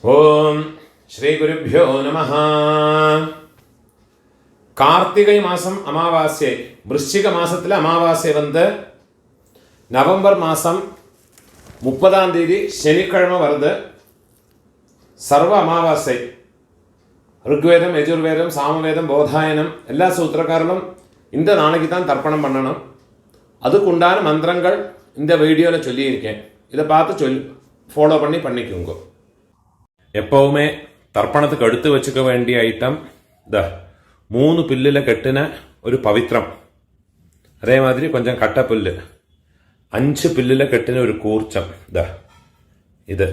ஓம் ஸ்ரீ குருப்யோ நமஹ. கார்த்திகை மாதம் அமாவாசை, விருச்சிக மாதத்தில் அமாவாசை வந்து நவம்பர் மாதம் 30ஆம் தேதி சனிக்கிழமை வருது. சர்வ அமாவாசை. ருக்வேதம், யஜுர்வேதம், சாமவேதம், போதாயனம் எல்லா சூத்திரக்காரர்களும் இந்த நாளைக்கு தான் தர்ப்பணம் பண்ணணும். அதுக்குண்டான மந்திரங்கள் இந்த வீடியோவில் சொல்லியிருக்கேன். இதை பார்த்து ஃபாலோ பண்ணிக்கோங்க. எப்பவுமே தர்ப்பணத்துக்கு எடுத்து வச்சுக்க வேண்டிய ஐட்டம் இந்த 3 பில்லில் கட்டின ஒரு பவித்திரம், அதே மாதிரி கொஞ்சம் கட்டப்புல்லு, 5 பில்லில் கட்டின ஒரு கூர்ச்சம், இது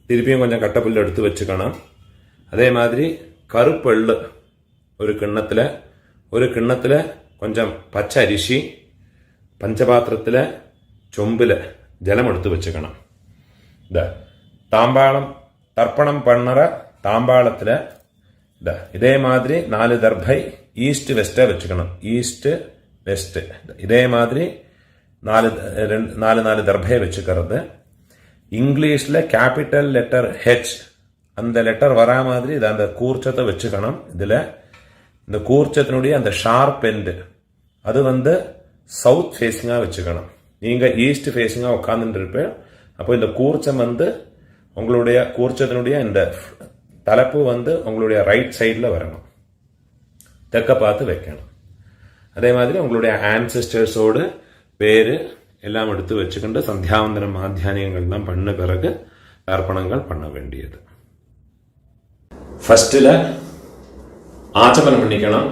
திருப்பியும் கொஞ்சம் கட்டப்புல்லு எடுத்து வச்சுக்கணும். அதே மாதிரி கருப்பெள்ளு ஒரு கிண்ணத்தில் கொஞ்சம் பச்சை அரிசி, பஞ்சபாத்திரத்தில் சொம்பில் ஜலம் எடுத்து வச்சுக்கணும். தாம்பாளம் தர்ப்பணம் பண்ணுற தாம்பாளத்தில் இதே மாதிரி 4 தர்பை ஈஸ்ட் வெஸ்ட்டாக வச்சுக்கணும். ஈஸ்ட்டு வெஸ்ட்டு இதே மாதிரி 4 தர்பையை வச்சுக்கிறது. இங்கிலீஷில் கேபிட்டல் லெட்டர் ஹெச் அந்த லெட்டர் வரா மாதிரி இதை அந்த கூர்ச்சத்தை வச்சுக்கணும். இதில் இந்த கூர்ச்சத்தினுடைய அந்த ஷார்ப் எண்டு அது வந்து சவுத் ஃபேஸிங்காக வச்சுக்கணும். நீங்கள் ஈஸ்ட் ஃபேஸிங்காக உட்காந்துட்டு இருப்பேன். அப்போ இந்த கூர்ச்சம் வந்து உங்களுடைய கூர்ச்சத்தினுடைய இந்த தலைப்பு வந்து உங்களுடைய ரைட் சைடில் வரணும், தெற்க பார்த்து வைக்கணும். அதே மாதிரி உங்களுடைய ஆன்செஸ்டர்ஸோடு பேர் எல்லாம் எடுத்து வச்சுக்கிட்டு சந்தியாவந்தனம் மாத்தியானியங்கள்லாம் பண்ண பிறகு தர்ப்பணங்கள் பண்ண வேண்டியது. ஃபர்ஸ்டில் ஆச்சமனம் பண்ணிக்கணும்.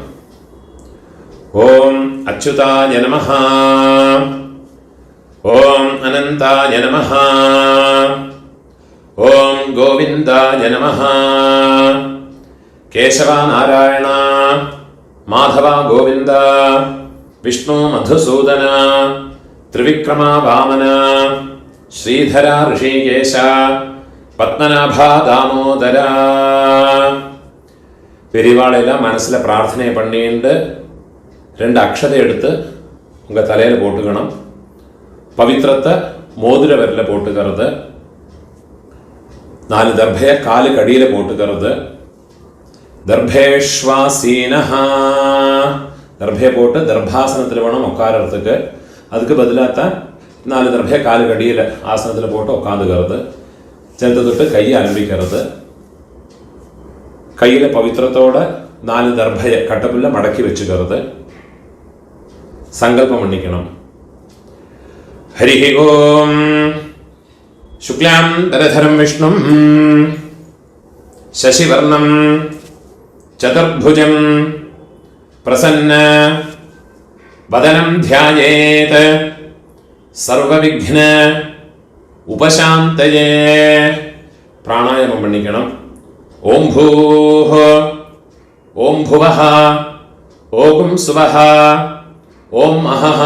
ஓம் அச்சுதாய நமஹ, ஓம் அனந்தாய நமஹ, ஓம் கோவிந்தாய நமஹ, கேசவா நாராயண மாதவா கோவிந்த, விஷ்ணு மதுசூதன, திரிவிக்ரமா வாமன, ஸ்ரீதரா ரிஷிகேஷ, பத்மநாபா தாமோதரா. பெரியவாளெல்லாம் மனசில் பிரார்த்தனை பண்ணிட்டு 2 அக்ஷதை எடுத்து உங்கள் தலையில் போட்டுக்கணும். பவித்திரத்தை மோதிர விரல போட்டுக்கிறது. 4 தர்பையை காலுக்கு அடியில் போட்டுக்கிறது. தர்பேஷ்வாசீனஹா, தர்பையை போட்டு தர்பாசனத்தில் வேணும் உட்காரத்துக்கு. அதுக்கு பதிலாக தான் 4 தர்பையை காலுக்கு அடியில் ஆசனத்தில் போட்டு உட்காந்துக்கிறது. சேர்த்து தொட்டு கையை ஆரம்பிக்கிறது. கையில் பவித்திரத்தோட 4 தர்பையை கட்டப்புள்ள மடக்கி வச்சுக்கிறது. சங்கல்பம் பண்ணிக்கணும். ஹரி ஓம் சுக்லாம் தரதரம் விஷ்ணும் சசிவர்ணம் சதுர்புஜம் பிரசன்ன வதனம் தியாயேத் சர்வவிக்ன உபசாந்தயே. பிராணாயாமம் பண்ணிக்கணும். ஓம் பூஹ, ஓம் புவஹ, ஓம் சுவஹ, ஓம் அஹஹ,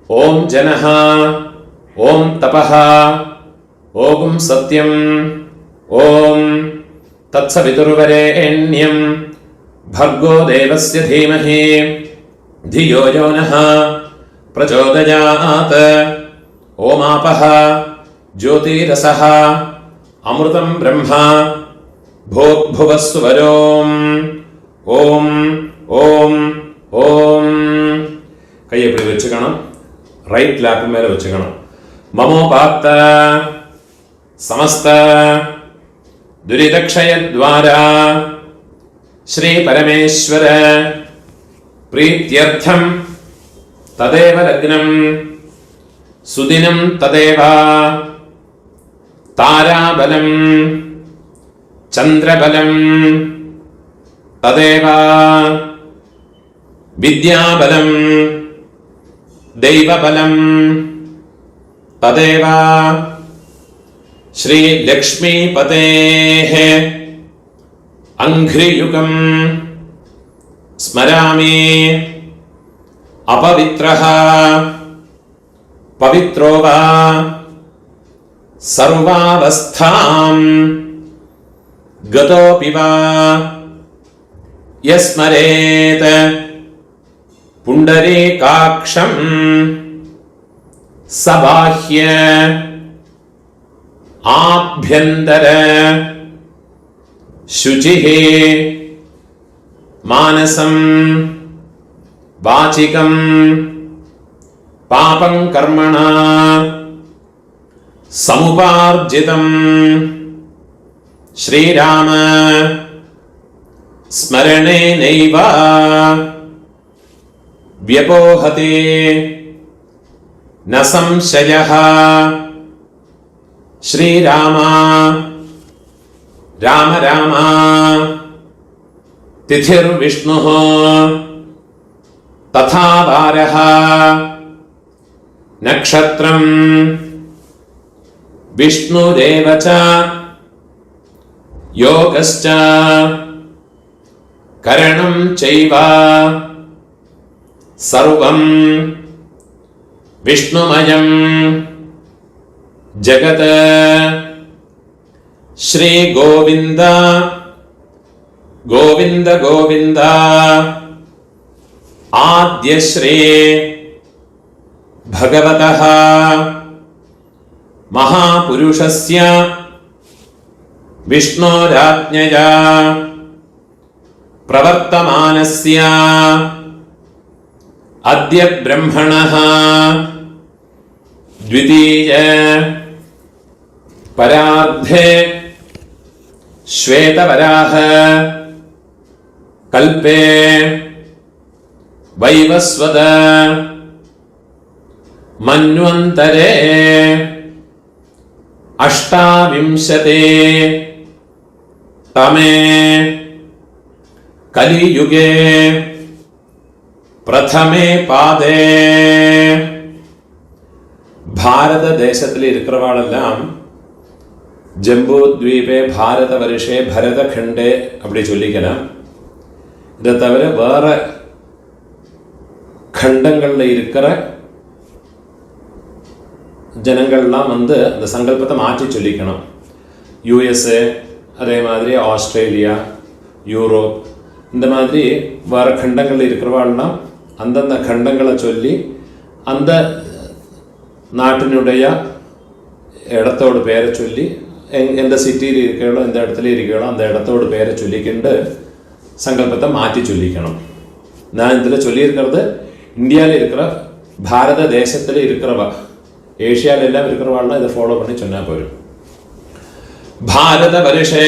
ஓம் ஜனஹ, ஓம் தபஹ, ஓம் சத்யம், ஓம் தத்சவிதுர்வரேண்யம் भर्गो देवस्य धीमहि धियो यो नः प्रचोदयात्. ओमापः ज्योतिरसः अमृतं ब्रह्म भोग्भुवस्वरोम्. ओम ओम ओम. கையை இப்படி வச்சுக்கணும். ரைட் லேப் மேலே வச்சுக்கணும். மமோபாத்த சமஸ்த துரிதக்ஷயத்வாரா ஸ்ரீ பரமேஸ்வர பிரீத்யர்த்தம் ததேவ லக்னம் சுதினம் ததேவ தாராபலம் சந்திரபலம் ததேவ வித்யாபலம் தெய்வபலம் ததேவ ஸ்ரீ லக்ஷ்மீபதேஹ அங்க்ரியுகம் ஸ்மராமி. அபவித்ரஹ பவித்ரோ வா சர்வாவஸ்தாம் கதோபி வா யஸ்மரேத் புண்டரீகாக்ஷம் சபாஹ்ய ஆப்யந்தர शुचिः मानसं वाचिकं पापं कर्मणा समुपार्जितं श्रीराम स्मरणेनैव व्यपोहते न संशयः श्रीराम राम राम तिथिर्विष्णुः तथा वारः नक्षत्रं विष्णुरेव च योगश्च करणं चैव सर्वं विष्णुमयं जगत् श्री गोविंद गोविंद गोविंद आद्य श्री भगवतः महापुरुषस्य विष्णोराज्ञया प्रवर्तमानस्य अद्य ब्रह्मणः द्वितीय परार्धे श्वेतवराह कल्पे वैवस्वत मन्वन्तरे अष्टाविंशते तमे कलियुगे प्रथमे पादे भारत தேசத்தில் இருக்கிறவாளெல்லாம் ஜம்பு த்வீபே பாரத வருஷே பரத கண்டே அப்படி சொல்லிக்கலாம். இதை தவிர வேற கண்டங்களில் இருக்கிற ஜனங்கள்லாம் அந்த சங்கல்பத்தை மாற்றி சொல்லிக்கணும். யூஎஸ்ஏ, அதே மாதிரி ஆஸ்திரேலியா, யூரோப், இந்த மாதிரி வேற கண்டங்களில் இருக்கிறவாள்லாம் அந்தந்த கண்டங்களை சொல்லி அந்த நாட்டினுடைய இடத்தோட பேரை சொல்லி எந்த சிட்டியில் இருக்கிறோ எந்த இடத்துல இருக்கிறோ அந்த இடத்தோட பேரை சொல்லிக்கிண்டு சங்கல்பத்தை மாற்றி சொல்லிக்கணும். நான் இதில் சொல்லியிருக்கிறது இந்தியாவில் இருக்கிற பாரத தேசத்தில் இருக்கிறவா, ஏஷியாவில் எல்லாம் இருக்கிறவாள்லாம் இதை ஃபாலோ பண்ணி சொன்னால் போயிடும். பாரத வருஷே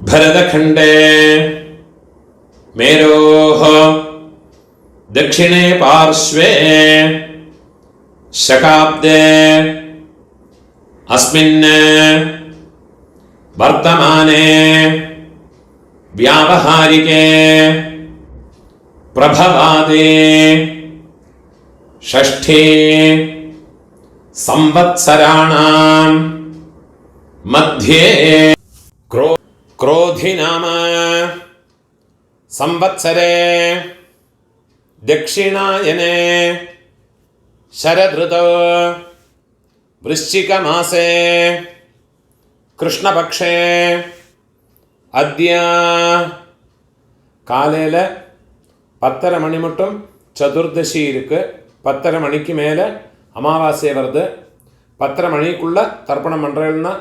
भरतखंडे मेरोः दक्षिणे पार्श्वे शकाब्दे अस्मिन् वर्तमाने व्यावहारिके प्रभवादे षष्ठे संवत्सराणां मध्ये क्रोधि नाम संवत्सरे दक्षिणायने शरदृतौ वृश्चिक मासे कृष्णपक्षे अद्य காலையில் 10:30 மணி மட்டும் சதுர்தசி இருக்கு. 10:30 மணிக்கு மேலே அமாவாசை வருது. 10:30 மணிக்குள்ள தர்ப்பணம் பண்ணுறேன்னா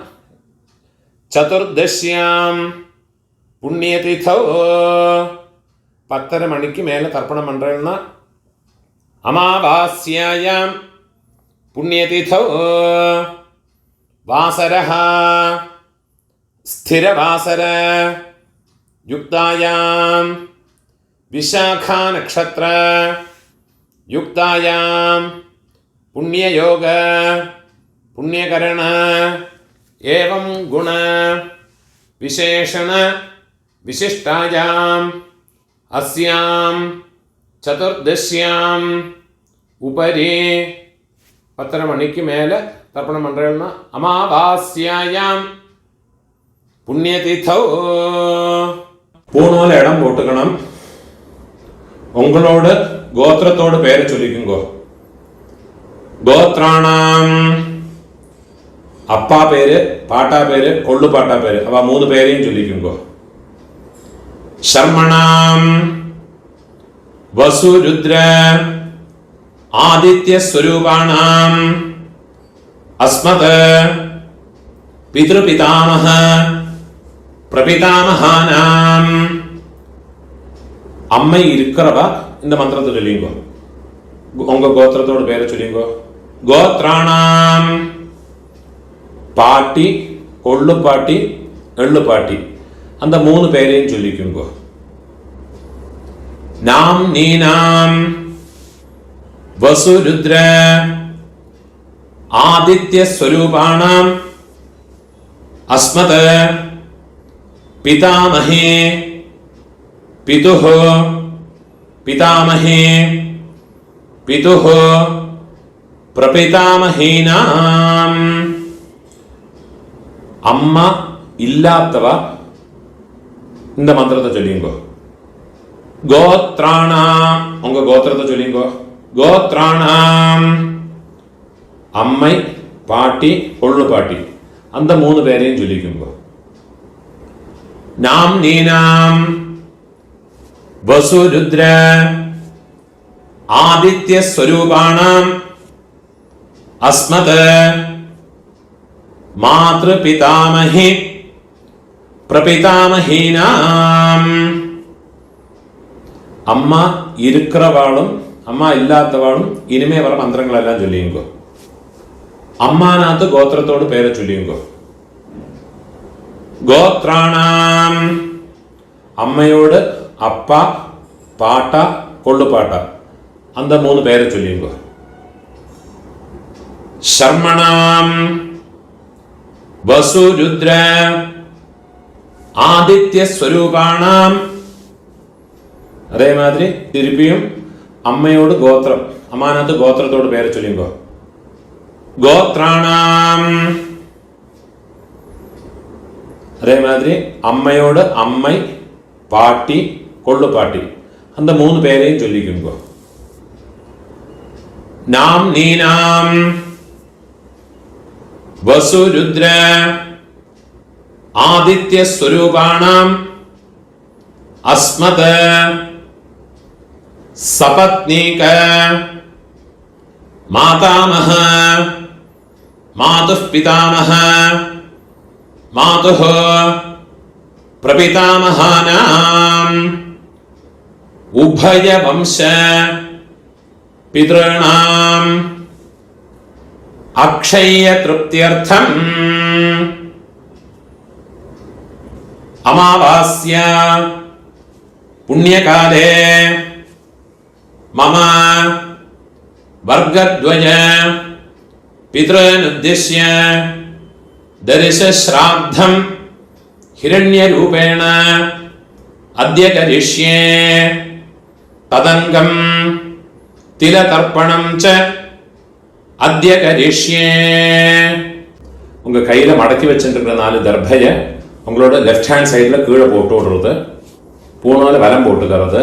சதுர்தசியாம் புண்ணியதிதோ 10:30 மணிக்கு மேலே தர்ப்பணம் பண்ணுறேன்னா அமாவாஸ்யாயாம் புண்ணியதிதோ வாசரः ஸ்திரவாசர युक्तायां विशाखा नक्षत्र युक्तायां पुण्ययोग पुण्यकरण एवं गुण विशेषण विशिष्टायां अस्यां चतुर्दश्यां उपरि 10:30 மணிக்கு மேலே தர்ப்பணம் பண்ணுறேன்னா அமாவாஸ்யாயாம் புண்ணியதிதோ பூணூல இடம் போட்டுக்கணும். உங்களோட கோத்திரத்தோட பேரை சொல்லிக்குங்கோ. கோத்ராணாம் அப்பா பேரு, பாட்டா பேரு, கொள்ளு பாட்டா பேரு, அவ 3 பேரையும் சொல்லிக்குங்கோ. சர்மணாம் வசு ருத்ர ஆதித்ய ஸ்வரூபாணாம் அஸ்மத் பித்ருபிதாமஹ பிரபிதாமகானாம். அம்மை இருக்கிறவா இந்த மந்திரத்தை சொல்லிங்கோ. உங்க கோத்திரத்தோட பேரை சொல்லிங்கோ. கோத்ராணாம். பாட்டி, கொள்ளு பாட்டி, எள்ளு பாட்டி, அந்த 3 பேரையும் சொல்லிக்குங்கோ. நாம் நீனாம் வசு ருத்ர ஆதித்ய ஸ்வரூபாணாம் அஸ்மத் பிதாமஹே பிதுஹ பிதாமஹே பிதுஹ பிரபிதாமஹீனாம். அம்மா இல்லாதவா இந்த மந்திரத்தை சொல்லிங்கோ. கோத்ராணாம். உங்க கோத்திரத்தை சொல்லிங்கோ. கோத்ராணாம். அம்மை, பாட்டி, கொள்ளு பாட்டி, அந்த 3 பேரையும் சொல்லிக்குங்கோ. நாம் நீனாம் வசு ருத்ர ஆதித்ய ஸ்வரூபாணாம் அஸ்மத் மாத்ரு பிதாமஹி பிரபிதாமஹீனாம். அம்மா இருக்கிறவாளும் அம்மா இல்லாதவாளும் இனிமே வர மந்திரங்கள் எல்லாம் சொல்லியுங்கோ. அம்மானாத்து கோத்திரத்தோடு பேரை சொல்லியுங்கோ. கோத்ராணாம். அம்மையோடு அப்பா, பாட்டா, கொள்ளு பாட்டா, அந்த 3 பேரை சொல்லியுங்கோ. சர்மணாம் வசு ருத்ர ஆதித்ய ஸ்வரூபாணாம். அதே மாதிரி திருப்பியும் அம்மையோடு கோத்திரம், அம்மானத்து கோத்திரத்தோடு பேரை சொல்லிங்கோ. கோத்ராணாம். அதே மாதிரி அம்மையோடு அம்மை, பாட்டி, கொள்ளு பாட்டி, அந்த 3 பேரையும் சொல்லிக்குங்கோ. நாம் நீனாம் வசு ருத்ர ஆதித்ய ஸ்வரூபாணாம் அஸ்மத் சபத்னீக மாதாமஹ மாதுः பிதாமஹ மாதுः பிரபிதாமஹானாம் உபய வம்ச பித்ருணாம் அக்ஷய திருப்தியர்த்தம் அமாவாஸ்யா புண்ணியகாலே மம வர்கத்வய பித்ருனுத்திஷ்ய தரிசஸ்ராத்தம் ஹிரண்யரூபேண அத்ய கரிஷ்யே ததங்கம் திலதர்ப்பணம் ச அத்ய கரிஷ்யே. உங்க கையில மடக்கி வச்சுருக்கிற 4 தர்பைய உங்களோட லெஃப்ட் ஹேண்ட் சைட்ல கீழே போட்டு விடுறது, பூனால வலம் போட்டுக்கிறது,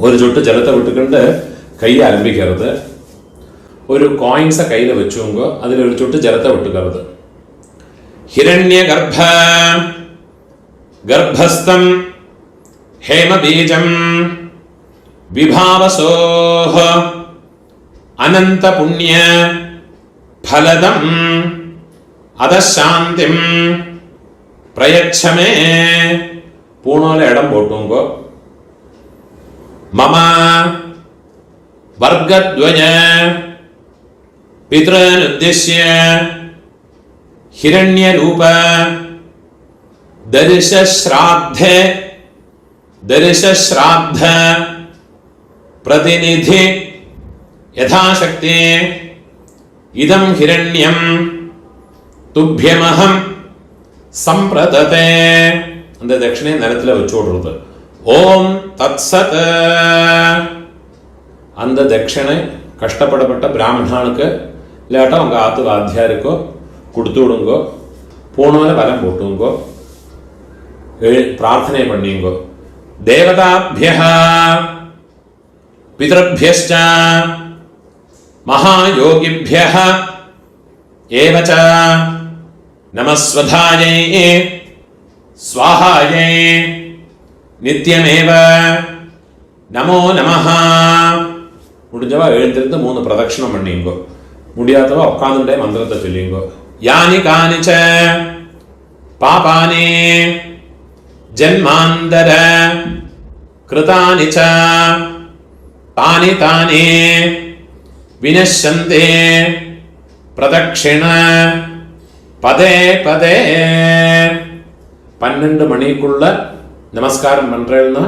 ஒரு சொட்டு ஜலத்தை விட்டுக்கிட்டு கையை அலம்பிக்கிறது, ஒரு காயின்ஸை கையில வச்சுங்க, அதில் ஒரு சொட்டு ஜலத்தை விட்டுக்கிறது. ஹிரண்ய கர்ப்ப கர்ப்பஸ்தம் ஹேம பீஜம் விபாவசோஹ அனந்த புண்ணிய ஃபலதம் அதசாந்திம் பிரயச்சமே. பூணோல இடம் போட்டுங்கோ. மம வர்கத்வய பித்ருனுத்திஷ்ய ஹிரண்யரூப தரிசஸ்ராத்த பிரதிநிதி யதாசக்தி இதம் ஹிரண்யம் துப்யமஹம் சம்பிரததே. அந்த தட்சிணை நிலத்துல வச்சு விடுறது. ஓம் தத்சத். அந்த தட்சிணை கஷ்டப்படப்பட்ட பிராமணனுக்கு இல்லாட்டா உங்க ஆத்து வாத்தியாருக்கோ கொடுத்து விடுங்கோ. பூணோல வலம் போட்டுங்கோ, பிரார்த்தனை பண்ணிங்கோ. தேவதாபியः பிதృभ्यश्च மகாயோகிभ्यः ஏவ ச நமஸ்வதாயை ஸ்வாஹாயை நித்யமேவ நமோ நமஹ. முடிஞ்சவா எழுந்திருந்து 3 பிரதட்சணம் பண்ணிங்கோ. முடியாதவா உட்காந்துட்டே மந்திரத்தை சொல்லிங்கோ. யானி கானிச்ச பாபானே ஜன்மாந்தர கிருதானி ச தானி தானே வினஷ்யந்தே பிரதக்ஷிண பதே பதே. 12 மணிக்குள்ள நமஸ்காரம் பண்றேன்னா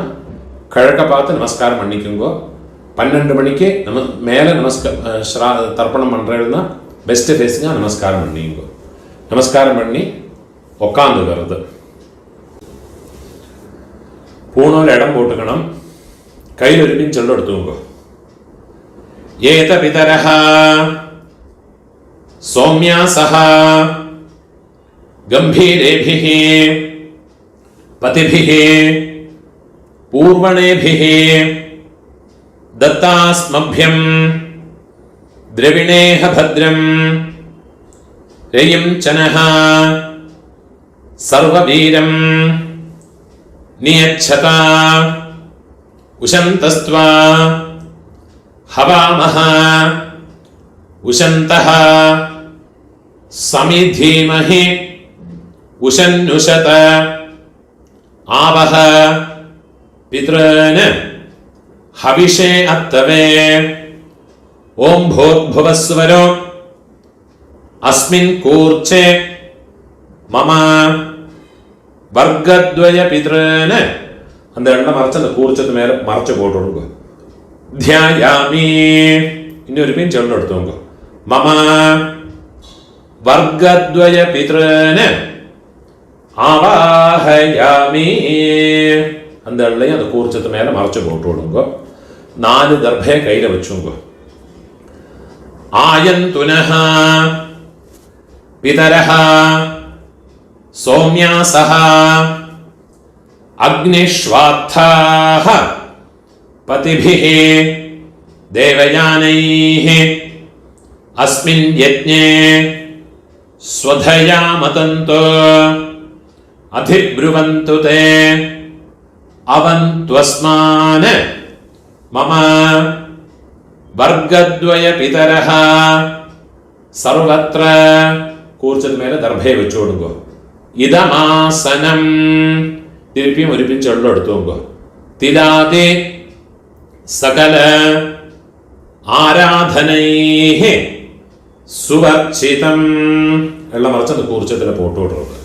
கிழக்க பார்த்து நமஸ்காரம் பண்ணிக்குங்கோ. 12 மணிக்கு மேலே தர்ப்பணம் பண்றேன்னா பெஸ்ட் ஃபேஸிங்காக நமஸ்காரம் பண்ணிங்கோ. நமஸ்காரம் பண்ணி உக்காந்துக்கிறது. பூனோல இடம் போட்டுக்கணும். கையில் ஒரு பின் சொல்ல எடுத்துக்கோ. ஏத பிதரஹ சௌம்யாசஹ கம்பீரேபிஹ பதிபிஹ பூர்வணேபிஹ தத்தாஸ்மभ्यं द्रविणेह भद्रं रेयं चनः सर्ववीरं नियच्छता उशन्तस्त्वा हवामः उशन्तः समिधीमहि उशन्नुषत आवह पितॄन् हविषे अत्तवे. ओम भूर्भुवस्वरो अस्मिन् कूर्चे मम वर्गद्वय पितॄन्. அந்த ரெண்டை மறைச்சு அந்த கூர்ச்சத்து மேல மறைச்சு போட்டுடுங்க. தியாயாமி இன்னொரு பின் சொல்ல எடுத்துங்க. மம வர்க்கத்வய பித்ருன் ஆவாஹயாமி. அந்த எல்லையும் அந்த கூர்ச்சத்து மேல மறைச்சு போட்டு விடுங்க. 4 தர்பையை கையில வச்சுங்க. ஆயந்துனஹ பிதரஹ சௌம்யாசஹ அக்னிஷ்வாத்தாஹ பதிபிஹ தேவயானைஹ அஸ்மின் யஜ்ஞே ஸ்வதயா மதந்தோ அதிப்ருவந்து தே அவந்த்வஸ்மான் மம வர்க்கத்வய பிதரஹ சர்வத்ர. கூர்ச்சது மேல தர்பையை வச்சு விடுங்க. இதமாசனம் திருப்பியும் ஒரு பின் சொல்ல எடுத்துங்க. திலாதே சகல ஆராதனைஹ சுவர்ச்சிதம். எல்லாம் மறைச்சு அந்த கூர்ச்சத்துல போட்டு விடுறது.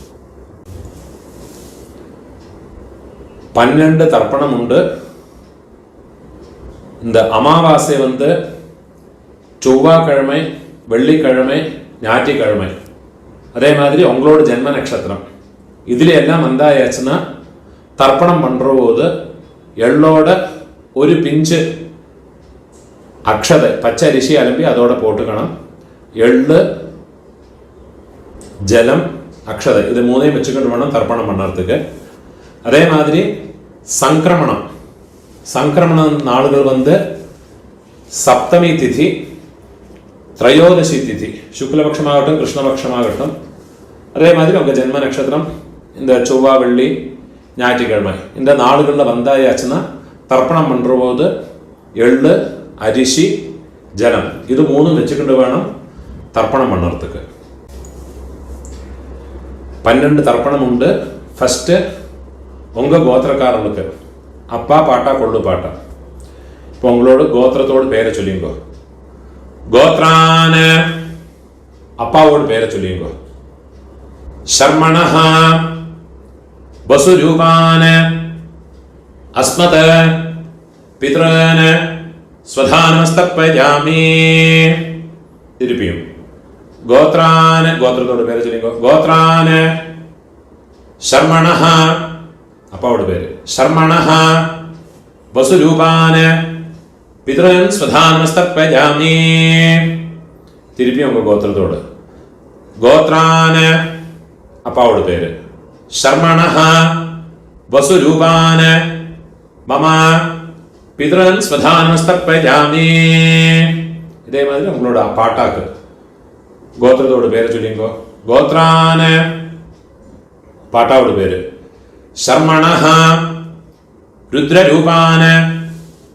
12 தர்ப்பணம் உண்டு. இந்த அமாவாசை செவ்வாய்க்கிழமை, வெள்ளிக்கிழமை, ஞாயிற்றுக்கிழமை. அதே மாதிரி உங்களோட ஜென்ம நட்சத்திரம் இதுல எல்லாம் வந்தாயாச்சுன்னா தர்ப்பணம் பண்ற போது எள்ளோட ஒரு பிஞ்சு அக்ஷதை பச்சை அரிசி அலம்பி அதோட போட்டுக்கணும். எள்ளு, ஜலம், அக்ஷதை இது 3ஐயும் வச்சுக்கிட்டு வேணும் தர்ப்பணம் பண்ணுறதுக்கு. அதே மாதிரி சங்கிரமண நாளுகள் சப்தமி திதி, திரையோதசி திதி, சுக்லபக்ஷமாகட்டும் கிருஷ்ணபக்ஷமாகட்டும். அதே மாதிரி உங்கள் ஜென்ம நட்சத்திரம் இந்த செவ்வாய், வெள்ளி, ஞாயிற்றுக்கிழமை இந்த நாளுகளில் வந்தாயாச்சுன்னா தர்ப்பணம் பண்ணுற போது எள்ளு, அரிசி, ஜலம் இது 3 வச்சுக்கிட்டு வேணும் தர்ப்பணம் பண்ணுறதுக்கு. 12 தர்ப்பணம் உண்டு. ஃபஸ்ட்டு உங்கள் கோத்திரக்காரனுக்கு அப்பா பாட்டா கொள்ளு பாட்டா. இப்போ உங்களோட கோத்திரத்தோடு பேரை சொல்லிங்கோ. கோத்ரான அப்பாவோட பேரை சொல்லிங்கோ. சர்மணஹ வசுரூபான அஸ்மத பித்ருன் ஸ்வதானமஸ்தப்பயாமி. திருப்பியும் கோத்ரான கோத்திரத்தோட பேரை சொல்லிங்கோ. கோத்ரான சர்மணஹ அப்பாவோட பேரு. சர்மணஹ வசுரூபான பித்ருன் ஸ்வதானமஸ்தப்பயாமி. திருப்பி உங்க கோத்திரத்தோடு. கோத்ரான அப்பாவோட பேரு. சர்மணஹ வசுரூபான மம பித்ருன் ஸ்வதானமஸ்தப்பயாமி. இதே மாதிரி உங்களோட பாட்டாக்கு கோத்திரத்தோட பேரை சொல்லிங்கோ. கோத்ரான பாட்டாவோட பேரு. சர்மணஹ ருத்ரரூபான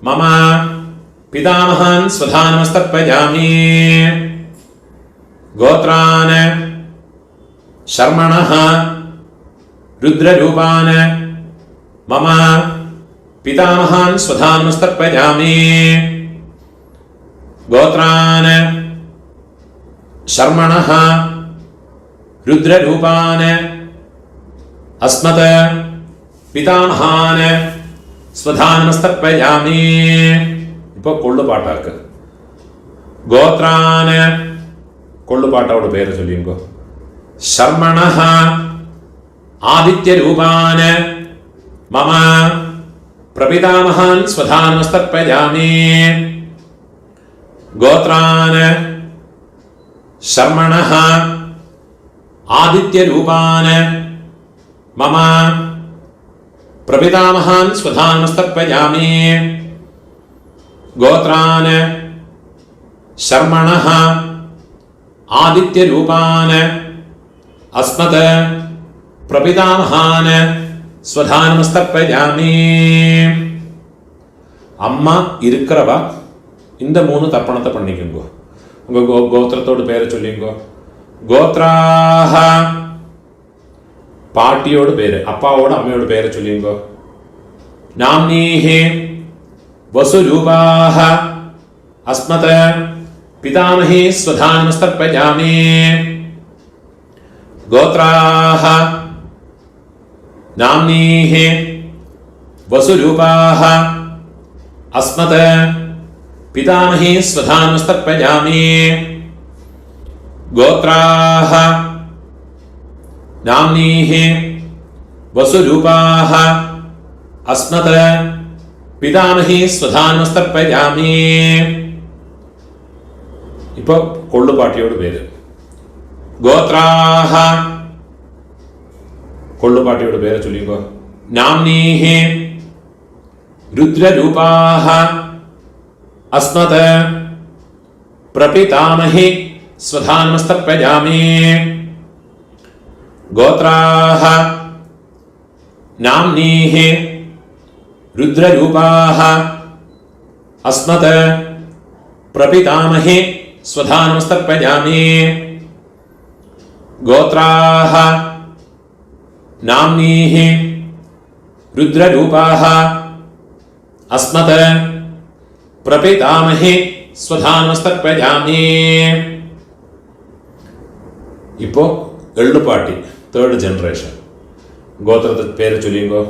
மம பிதாமஹன் ஸ்வதானமஸ்தப்பயாமி. கோத்ரான சர்மணஹ रुद्ररूपान् मम पितामहान् स्वधानमस्तर्पयामि गोत्रान् शर्मणः रुद्ररूपान् अस्मत् पितामहान् स्वधानमस्तर्पयामि ഇപ്പോൾ കൊള്ളുപാട്ടാക്ക് ഗോത്രാന് കൊള്ളുപാട്ടോട് പേര് ചൊല്ലിങ്കോ ശർമ്മണഃ ആദിത്യരൂപാന് മമ പ്രപിതാമഹാൻ സ്വധാനമസ്തർപ്പയാമി ഗോത്രാന് ശർമ്മണഃ ആദിത്യരൂപാന് മമ പ്രപിതാമഹാൻ സ്വധാനമസ്തർപ്പയാമി ഗോത്രാന് ശർമ്മണഃ ആദിത്യരൂപാന് അസ്മത് പ്രപിതാമഹാന് സ്വധാനമസ്തർപ്പയാമി. அம்மா இருக்கிறவா இந்த 3 தர்ப்பணத்தை பண்ணிக்கோங்க. உங்க கோத்திரத்தோடு பேரை சொல்லிங்கோ. கோத்ராஹ பாட்டியோட பேரு, அப்பாவோட அம்மையோட பேரை சொல்லிங்கோ. நாம்னீஹி வசுரூபாஹ அஸ்மத் பிதாமஹி ஸ்வதானமஸ்தர்ப்பயாமி. கோத்ராஹ நாம்னீஹி வசுரூபாஹ அஸ்மத் பிதாமஹி ஸ்வதானமஸ்தர்ப்பயாமி. கோத்ராஹ நாம்னீஹி வசுரூபாஹ அஸ்மத் പിതാമഹി സ്വധാനമസ്തർപ്പയാമി. ഇപ്പൊ കൊള്ളുപാട്ടിയോട് പേര് ഗോത്രാഹ കൊള്ളുപാട്ടിയോട് പേര് ചൊല്ലിക്കോ. നാംനീഹി രുദ്രരൂപാഹ അസ്മത് പ്രപിതാമഹി സ്വധാനമസ്തർപ്പയാമി. ഗോത്രാഹ നാംനീഹി രുദ്രരൂപാഹ അസ്മത് പ്രപിതാമഹി സ്വധാനമസ്തർപ്പയാമി. ഗോത്രാഹ നാംനീഹി രുദ്രരൂപാഹ അസ്മത് പ്രപിതാമഹി സ്വധാനമസ്തർപ്പയാമി. ഇപ്പോ എള്ളുപാട്ടി 3rd ജനറേഷൻ ഗോത്രത്തെ പേര് ചൊല്ലിങ്കോ.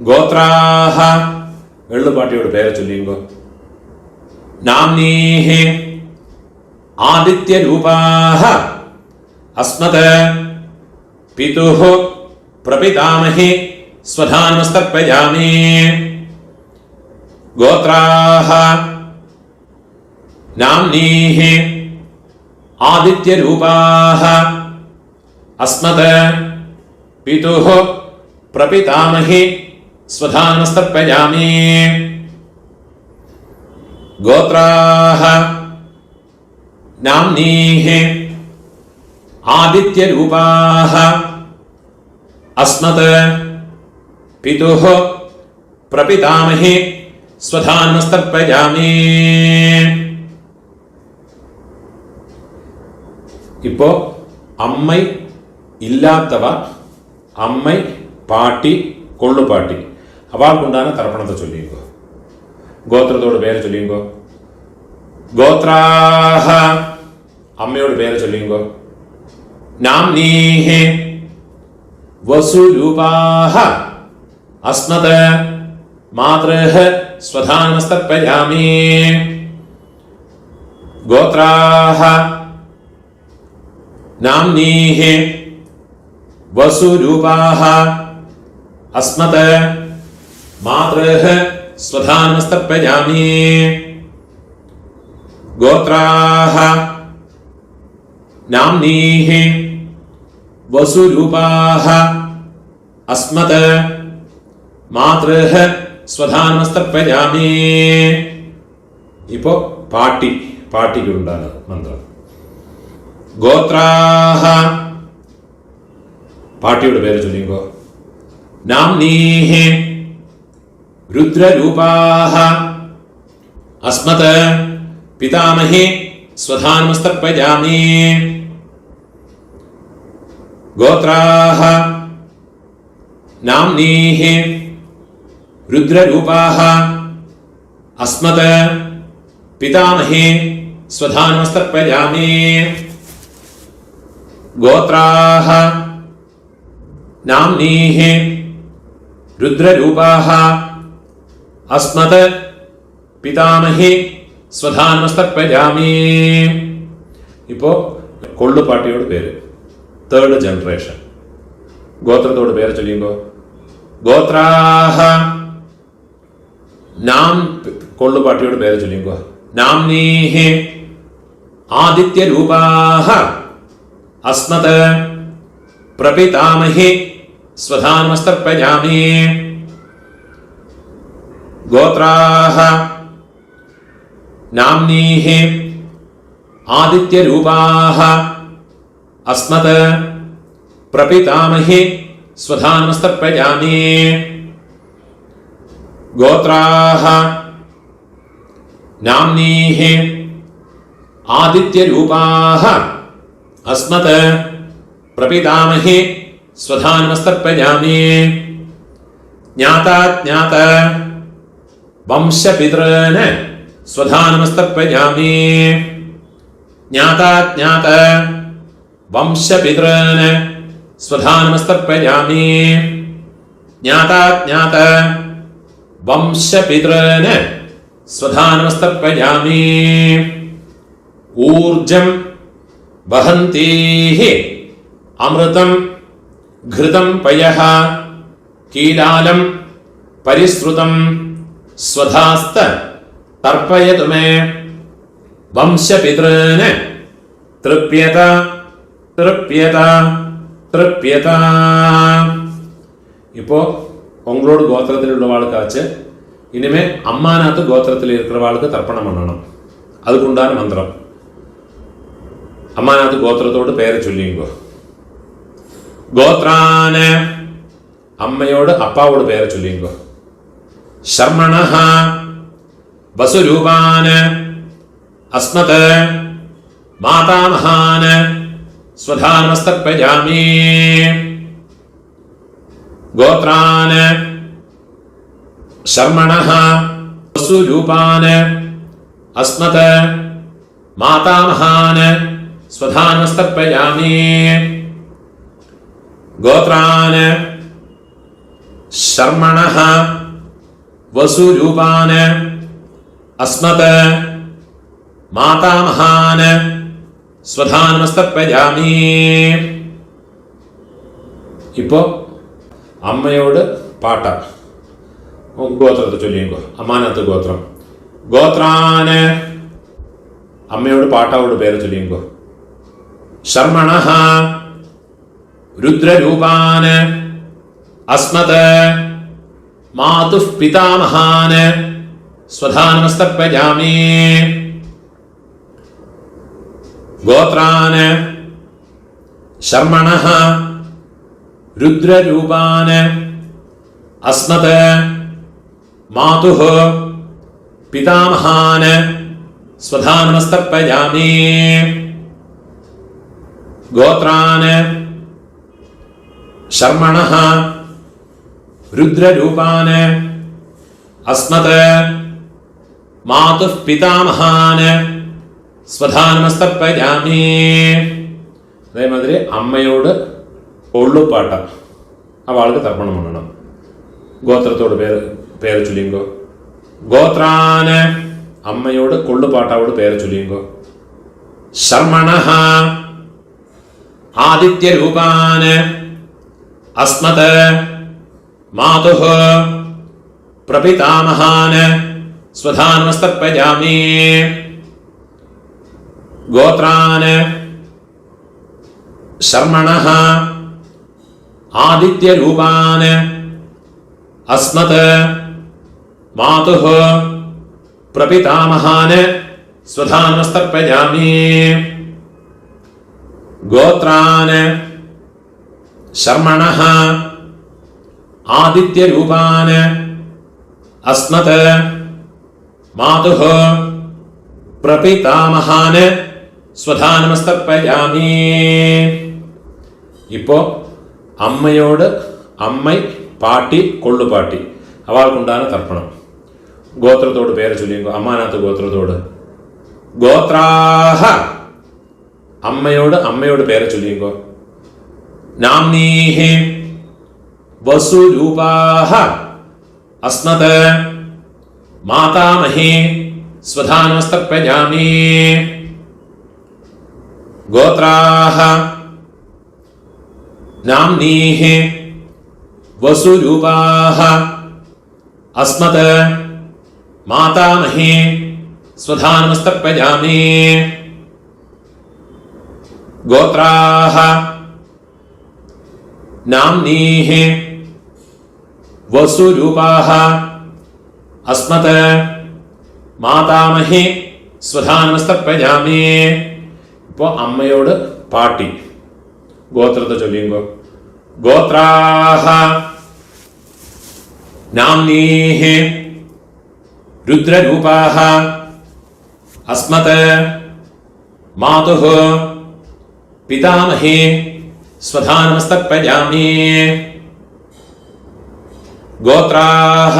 ഗോത്രാഹ എള്ളുപാട്ടിയോട് പേര് ചൊല്ലിങ്കോ. നാംനീഹി ആദിത്യരൂപാഹ അസ്മത് പിതുഃ പ്രപിതാമഹി സ്വധാനമസ്തർപ്പയാമി. ഗോത്രാഹ നാംനീഹി ആദിത്യരൂപാഹ അസ്മത് പിതുഃ പ്രപിതാമഹി സ്വധാനമസ്തർപ്പയാമി. ഗോത്രാഹ നാംനീഹി ആദിത്യരൂപാഹ അസ്മത് പിതുഃ പ്രപിതാമഹി സ്വധാനമസ്തർപ്പയാമി. ഇപ്പോ അമ്മൈ ഇല്ലാത്തവ അമ്മൈ പാട്ടി കൊള്ളുപാട്ടി അവൾക്കുണ്ടാകുന്ന തർപ്പണത്തെ ചൊല്ലിങ്കോ. ഗോത്രത്തോട് പേര് ചൊല്ലിങ്കോ. ഗോത്രാഹ അമ്മയോട് പേര് ചൊല്ലിങ്കോ. നാംനീഹി വസുരൂപാഹ അസ്മത് മാതൃഃ സ്വധാനമസ്തർപ്പയാമി. ഗോത്രാഹ നാംനീഹി വസുരൂപാഹ അസ്മത് മാതൃഃ സ്വധാനമസ്തർപ്പയാമി. ഗോത്രാഹ നാംനീഹി വസുരൂപാഹ അസ്മത് മാതൃഃ സ്വധാനമസ്തർപ്പയാമി. ഇപ്പോ പാട്ടിക്കുണ്ടാണ് മന്ത്രം. ഗോത്രാഹ പാട്ടിയുടെ പേര് ചൊല്ലിങ്കോ. നാംനീഹി രുദ്രരൂപാഹ അസ്മത് പിതാമഹി സ്വധാനമസ്തർപ്പയാമി. ഗോത്രാഹ नाम्नीः रुद्ररूपाः अस्मत् पितामहे स्वधा नमस्तर्पयामि। गोत्राः नाम्नीः रुद्ररूपाः अस्मत् पितामहे स्वधा नमस्तर्पयामि। इप्पो कोल्लुपाट्टियोड पेरु थर्ड जनरेशन गोत्रतोड पेरु चोल्लिंगो गोत्राः नाम कोल्लुपाट्टियोड पेरु चोल्लिंगो नाम्नीः आदित्यरूपाः अस्मत् प्रपितामहे स्वधा नमस्तर्पयामि। गोत्राः नाम्नीः आदित्यरूपाः अस्मत् प्रपितामहे स्वधा नमस्तर्पयामि। गोत्राः नाम्नीः आदित्यरूपाः अस्मत् प्रपितामहे स्वधा नमस्तर्पयामि। ज्ञाता ज्ञात वंशपितॄन् स्वधा नमस्तर्पयामि। ज्ञाता ज्ञात वंशपितॄन् स्वधा नमस्तर्पयामि। ज्ञाता ज्ञात वंशपितॄन् स्वधा नमस्तर्पयामि। ऊर्जं वहन्तीः अमृतं घृतं पयः कीलालं परिसृतं स्वधास्त तर्पयतु मे। वंशपितॄन् तृप्यत तृप्यत तृप्यत। இப்போ உங்களோட கோத்திரத்தில் உள்ளவாளுக்காச்சு இனிமே அம்மாநாத்து கோத்திரத்தில் இருக்கிறவாளுக்கு தர்ப்பணம் பண்ணணும். அதுக்குண்டான மந்திரம் அம்மாநாத்து கோத்திரத்தோடு பெயரை சொல்லிங்கோ. கோத்ரான அம்மையோடு அப்பாவோட பெயரை சொல்லிங்கோ. शर्मणः वसुरूपान् अस्मत् मातामहान् स्वधा नमस्तर्पयामि। गोत्रान् शर्मणः वसुरूपान् अस्मत् मातामहान् स्वधा नमस्तर्पयामि। गोत्रान् शर्मणः वसुरूपान् अस्मत् मातामहान् स्वधा नमस्तर्पयामि। இப்போ அம்மையோடு பாட்டா கோத்திரத்தை சொல்லிங்கோ. அம்மாநாத்து கோத்திரம் கோத்ரான் அம்மையோடு பாட்டாவோட பேரை சொல்லிங்கோ. शर्मणः रुद्ररूपान् अस्मत् मातुः पितामहान् स्वधा नमस्तर्पयामि। गोत्रान् शर्मणः रुद्ररूपान् अस्मत् मातुः पितामहान् स्वधा नमस्तर्पयामि। गोत्रान् शर्मणः रुद्ररूपान् अस्मत् मातुः पितामहान् स्वधा नमस्तर्पयामि. அதே மாதிரி அம்மையோடு கொள்ளுப்பாட்டா அவளுக்கு தர்ப்பணம் பண்ணணும். கோத்திரத்தோட பேரை சொல்லிங்கோ. கோத்ரான் அம்மையோடு கொள்ளுப்பாட்டாவோட பேரை சொல்லிங்கோ. शर्मणः आदित्यरूपान् अस्मत् मातुः प्रपितामहान् स्वधा नमस्तर्पयामि. गोत्रान् शर्मणः आदित्यरूपान् अस्मत् मातुः प्रपितामहान् स्वधा नमस्तर्पयामि. गोत्रान् शर्मणः आदित्यरूपान् अस्मत् मातुः प्रपितामहान् स्वधा नमस्तर्पयामि. இப்போ அம்மையோடு அம்மை പാട്ടി കൊള്ളുപാട്ടി അവൾക്കുണ്ടാകുന്ന തർപ്പണം. ഗോത്രത്തോട് പേര് ചൊല്ലിയോ, അമ്മാനാത്ത ഗോത്രത്തോട്. ഗോത്രാഹ അമ്മയോട് പേര് ചൊല്ലിയോ. നാംനീഹി വസുരൂപാഹ അസ്മത് മാതാമഹി സ്വധാനമസ്തർപ്പയാമി. ഗോത്രാഹ നാംനീഹി വസുരൂപാഹ അസ്മത് മാതാമഹി സ്വധാനമസ്തർപ്പയാമി. ഗോത്രാഹ നാംനീഹി വസുരൂപാഹ അസ്മത് മാതാമഹി സ്വധാനമസ്തർപ്പയാമി. ഇപ്പോൾ അമ്മയോട് പാട്ടി ഗോത്രത്തെ ചൊല്ലിയുമ്പോൾ ഗോത്രാഹ നാംനീഹി രുദ്രരൂപാഹ അസ്മത് മാതുഃ പിതാമഹി സ്വധാനമസ്തർപ്പയാമി. ഗോത്രാഹ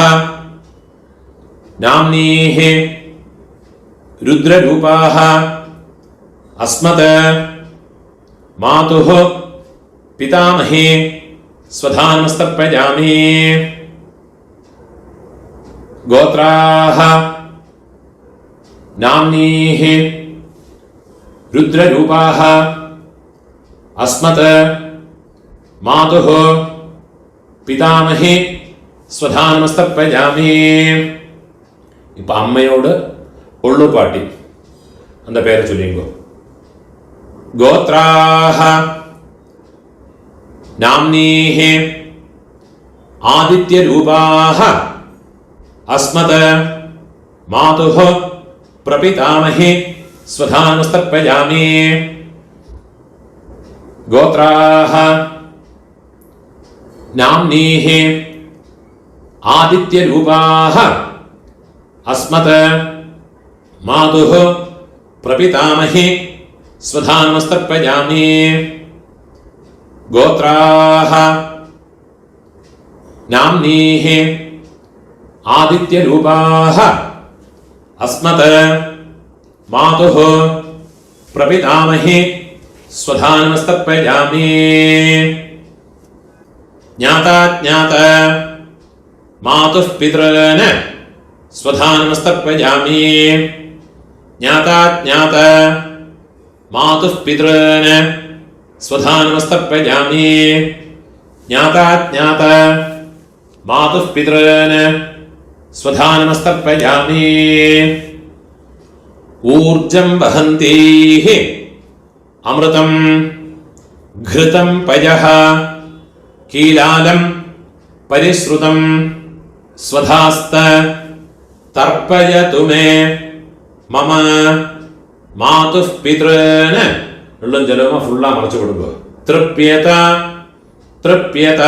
നാംനീഹി രുദ്രരൂപാഹ അസ്മത് മാതുഃ പിതാമഹി സ്വധാനമസ്തർപ്പയാമി. ഗോത്രാഹ നാംനീഹി രുദ്രരൂപാഹ അസ്മത് മാതുഃ പിതാമഹി സ്വധാനമസ്തർപ്പയാമി. ഇപ്പൊ അമ്മയോട് ഒള്ളുപാട്ടി அந்த പേര് ചൊല്ലിയോ. ഗോത്രാഹ നാംനീഹി ആദിത്യരൂപാഹ അസ്മത് മാതുഃ പ്രപിതാമഹി സ്വധാനമസ്തർപ്പയാമി. ഗോത്രാഹ നാംനീഹി ആദിത്യരൂപാഹ അസ്മത് മാതുഃ പ്രപിതാമഹി സ്വധാനമസ്തർപ്പയാമി. ഗോത്രാഹ നാംനീഹി ആദിത്യരൂപാഹ അസ്മത് മാതുഃ പ്രപിതാമഹി സ്വധാനമസ്തർപ്പയാമി. ജ്ഞാതാജ്ഞാത മാതുഃ പിതॄൻ സ്വധാനമസ്തർപ്പയാമി. ജ്ഞാതാജ്ഞാത മാതുഃ പിതॄൻ സ്വധാനമസ്തർപ്പയാമി. ജ്ഞാതാജ്ഞാത മാതുഃ പിതॄൻ സ്വധാനമസ്തർപ്പയാമി. ഊർജം വഹന്തീഃ അമൃതം ഘൃതം പയഃ കീലാലം പരിശ്രുതം സ്വധാസ്ത തർപ്പയതു മേ മമ മാതുഃ പിതॄൻ. ഉള്ളും ജലവും ഫുള്ളാ മറച്ചു കൊടുക്കുക. തൃപ്യത തൃപ്യത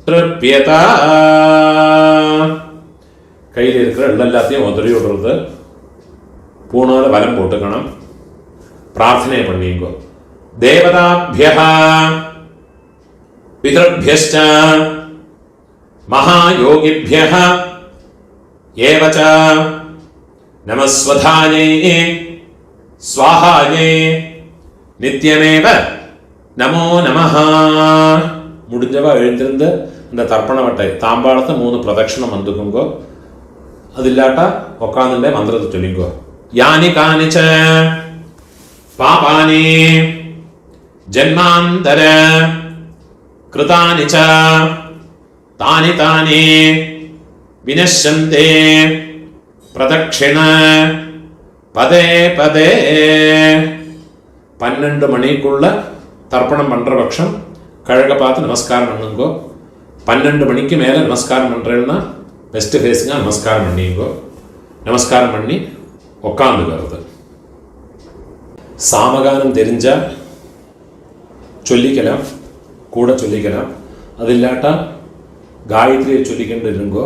തൃപ്യത. கையில் இருக்கிற எல்லாத்தையும் உதறி விடுறது. பூணால வலம் போட்டுக்கணும். பிரார்த்தனை பண்ணிங்கோ. தேவதாभ्यः பிதृभ्यश्च महायोगिभ्यः एव च नमस्वधायै स्वाहायै நித்தியமேவ நமோ நமஹ. முடிஞ்சவ எழுந்திருந்து இந்த தர்ப்பண வட்டை தாம்பாளத்தை 3 பிரதட்சணம் வந்துக்குங்கோ. അതില്ലാട്ട ഒക്കാന്നിന്റെ മന്ത്രത്തെ ചൊല്ലിക്കോ. യാനി കാനിച പാപാനി ജന്മാന്തര കൃതാനി ച താനി താനി വിനശ്യന്തെ പ്രദക്ഷിണ പദേ പദേ. 12 மணிக்குள்ள தர்ப்பணம் பண்ற பட்சம் கழக பார்த்து நமஸ்காரம் பண்ணுங்கோ. 12 மணிக்கு மேல நமஸ்காரம் பண்றேன்னா வெஸ்ட் ஃபேஸிங்க நமஸ்காரம் பண்ணிங்கோ. நமஸ்காரம் பண்ணி உட்காந்துக்கிறது. சாமகானம் தெரிஞ்சா சொல்லிக்கலாம், கூட சொல்லிக்கலாம். அது இல்லாட்டா காயத்ரியை சொல்லிக்கிட்டு இருங்கோ.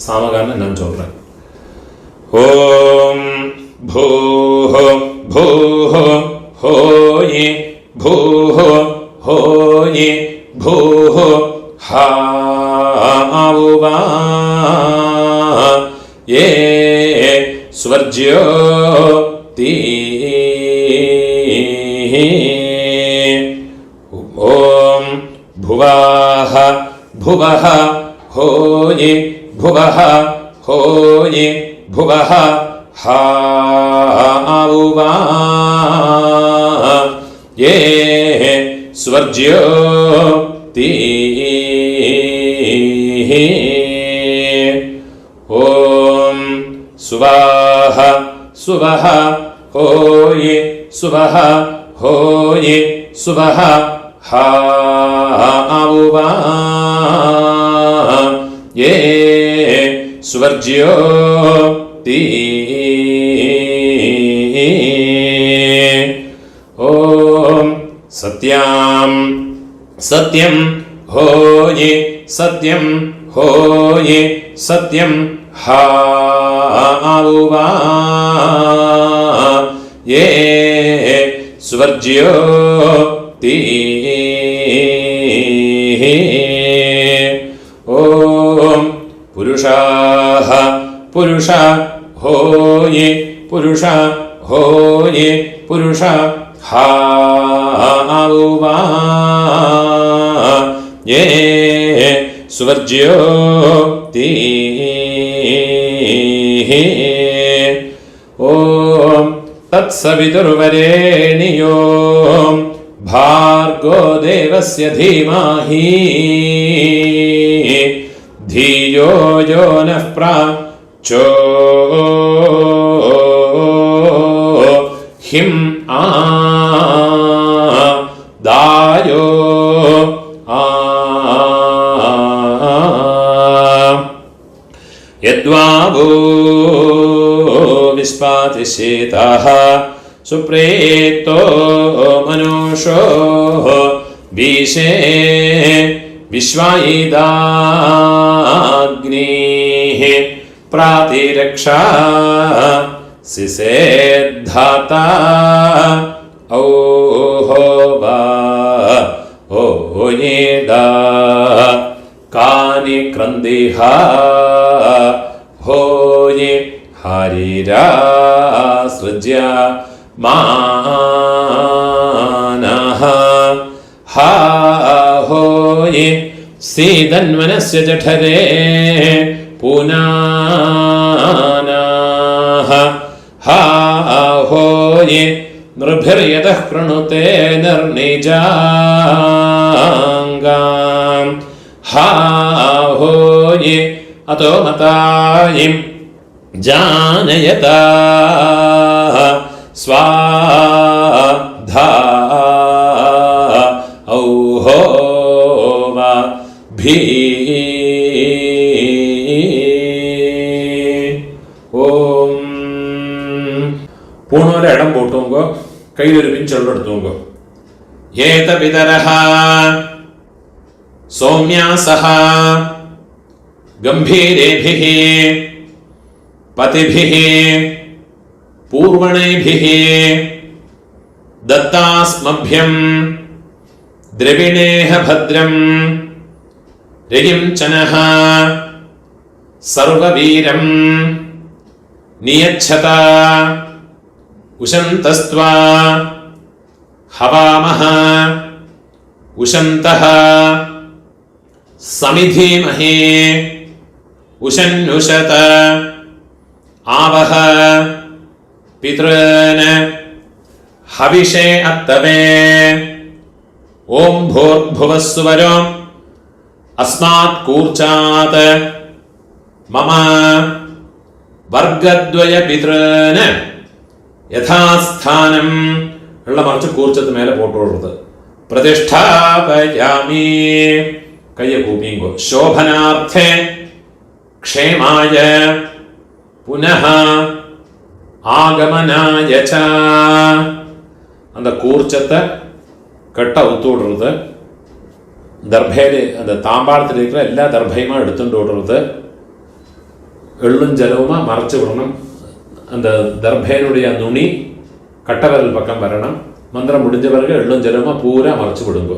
சாமகானம் நான் சொல்றேன். ஓம் பூஹ பூஹ ஹோயி பூஹ ஹோயி பூஹ ஹா स्वर्ज्यो ती ॐ भुवः भुवः होये भुवः होये भुवः हाउवा ये स्वर्ज्यो ती ॐ सुवः सुवः होये सुवः होये सुवः हाउवा ये स्वर्ज्यो ती ॐ सत्यां सत्यं होये सत्यं होये सत्यं हाउवा ये स्वर्ज्यो ती ॐ पुरुषाः पुरुष होये पुरुष होये पुरुष हाउवा ये स्वर्ज्यो ती ॐ तत्सवितुर्वरेण्यो भार्गो देवस्य धीमहि धियो यो नः प्रचोदितं दायो यद्वावो विस्पातिशेतः सुप्रेतो मनुषो विशे विश्वायिदाग्निः प्रातिरक्षा सिसेद्धाता ओहोवा ओयेदा कानि क्रन्दिहा होये हरिरासृज्य मानः हा होये सीदन्वनस्य जठरे पुनानाः हा होये नृभिर्यतः कृणुते निर्निजाङ्गाम् हा होये अतो मतायिं जानयता स्वाधा औहोवा भी ഓം പൂണോരെ ഇടം പോട്ടുങ്കോ കയ്യിലൊരു പിഞ്ചെള്ളെടുത്തുങ്കോ ഏത പിതരഃ സൗമ്യാസഃ ഗംഭീരേഭിഃ പതിഭിഃ പൂർവണൈഭിഃ ദത്താസ്മഭ്യം ദ്രവിണേഹ ഭദ്രം രയിം ചനഃ സർവവീരം നിയച്ഛത ഉശന്തസ്ത്വാ ഹവാമഹ ഉശന്തഃ സമിധീമഹേ ഉശന്നുശത ആവഹ പിതॄൻ ഹവിഷേ അത്തവേ ഓം ഭൂർഭുവസ്സുവരോ അസ്മാത് കൂർച്ചാത് മമ വർഗദ്വയ പിതॄൻ യഥാസ്ഥാനം ഉള്ള മറിച്ച് കൂർച്ചത്ത് മേലെ പോട്ടുള്ളത് പ്രതിഷ്ഠാപയാമി കയ്യ കൂപ്പിങ്കോ ശോഭനാർത്ഥേ ക്ഷേമായ പുനഃ ആഗമനായ ച அந்த கூர்ச்சத்தை கட்ட அவுத்து விடுறது தர்பையில் அந்த தாம்பாளத்தில் இருக்கிற எல்லா தர்பையுமா எடுத்துட்டு விடுறது எள்ளும் ஜலவுமா மறைச்சு விடணும் அந்த தர்பையினுடைய நுனி கட்டவரல் பக்கம் வரணும் மந்திரம் முடிஞ்ச பிறகு எள்ளும் ஜலவுமா பூரா மறைச்சு விடுங்க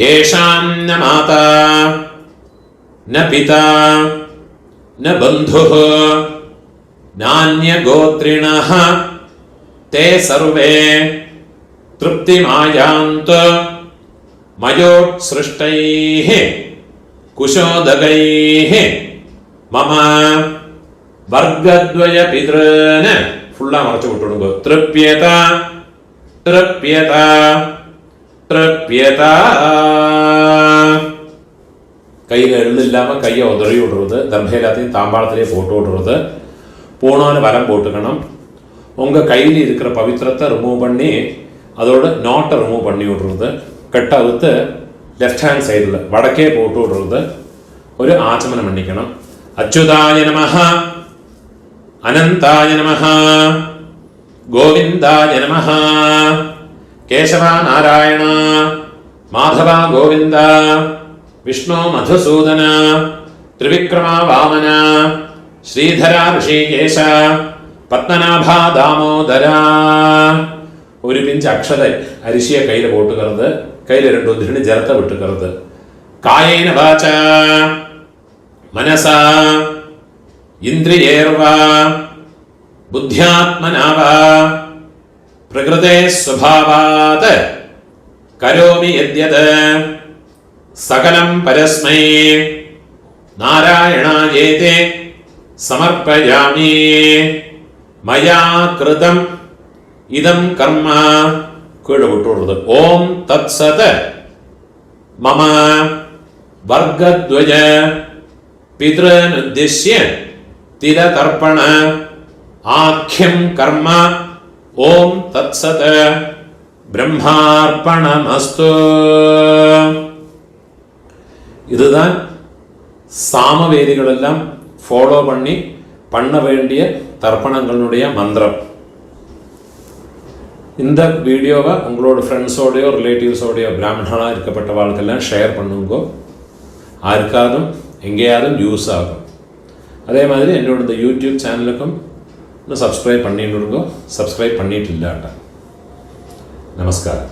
ஏஷாம் ந மாதா ந பிதா ந பந்துः नान्यगोत्रिणः ते सर्वे तृप्तिमायान्तु मयोत्सृष्टैः कुशोदकैः मम वर्गद्वय पितॄन् फुल्ला मरച്ചു വിട്ടുകൊടുക്കുക തൃപ്യത തൃപ്യത തൃപ്യത கையில் எள்ளு இல்லாமல் கையை உதறி விடுறது, தர்மம் எல்லாத்தையும் தாம்பாளத்திலே போட்டு விடுறது, பூணான்னு வரம் போட்டுக்கணும். உங்கள் கையில் இருக்கிற பவித்திரத்தை ரிமூவ் பண்ணி அதோட நாட்டை ரிமூவ் பண்ணி விடுறது, கட்டை அவுத்து லெஃப்ட் ஹேண்ட் சைடில் வடக்கே போட்டு விடுறது, ஒரு ஆச்சமனம் பண்ணிக்கணும். அச்சுதாய நமஹ, அனந்தாய நமஹ, கோவிந்தாய நமஹ, கேசவா நாராயண, மாதவா கோவிந்த, விஷ்ணு மதுசூதன, திரிவிக்ரமா வாமன, ஸ்ரீதரா ഋഷികേശ, പത്മനാഭ ദാമോദര. ഒരു പിഞ്ച് അക്ഷത അരിശിയെ കയ്യിൽ പോട്ടുകരുത്, കയ്യിൽ രണ്ടു ഉദ്ധിന് ജലത്തെ വിട്ടുകരുത്. കായേന വാച മനസ ഇന്ദ്രിയേർവ ബുദ്ധ്യാത്മനാവ പ്രകൃതേ സ്വഭാവാത് കരോമി യദ്യത് സകലം പരസ്മൈ നാരായണായേതി സമർപ്പയാമി. മയാ കൃതം ഇദം കർമ്മ കീഴ് വിട്ടുകൊടുത്തത്. ഓം തത്സത് മമ വർഗദ്വയ പിതൃനുദ്ദിശ്യ തിലതർപ്പണ ആഖ്യം കർമ്മ. ഓം തത്സത് பிரம்மார்ப்பணமஸ்து. இதுதான் சாமவேதிகள் எல்லாம் ஃபாலோ பண்ண வேண்டிய தர்ப்பணங்களுடைய மந்திரம். இந்த வீடியோவை உங்களோட ஃப்ரெண்ட்ஸோடையோ ரிலேட்டிவ்ஸோடையோ பிராமணனாக இருக்கப்பட்டவாளுக்கெல்லாம் ஷேர் பண்ணுங்கோ. ஆருக்காதும் எங்கேயாவது யூஸ் ஆகும். அதே மாதிரி என்னோட இந்த யூடியூப் சேனலுக்கும் இன்னும் சப்ஸ்கிரைப் பண்ணிட்டு இருக்கோ. சப்ஸ்கிரைப் பண்ணிட்டு இல்லாட்டா. நமஸ்காரம்.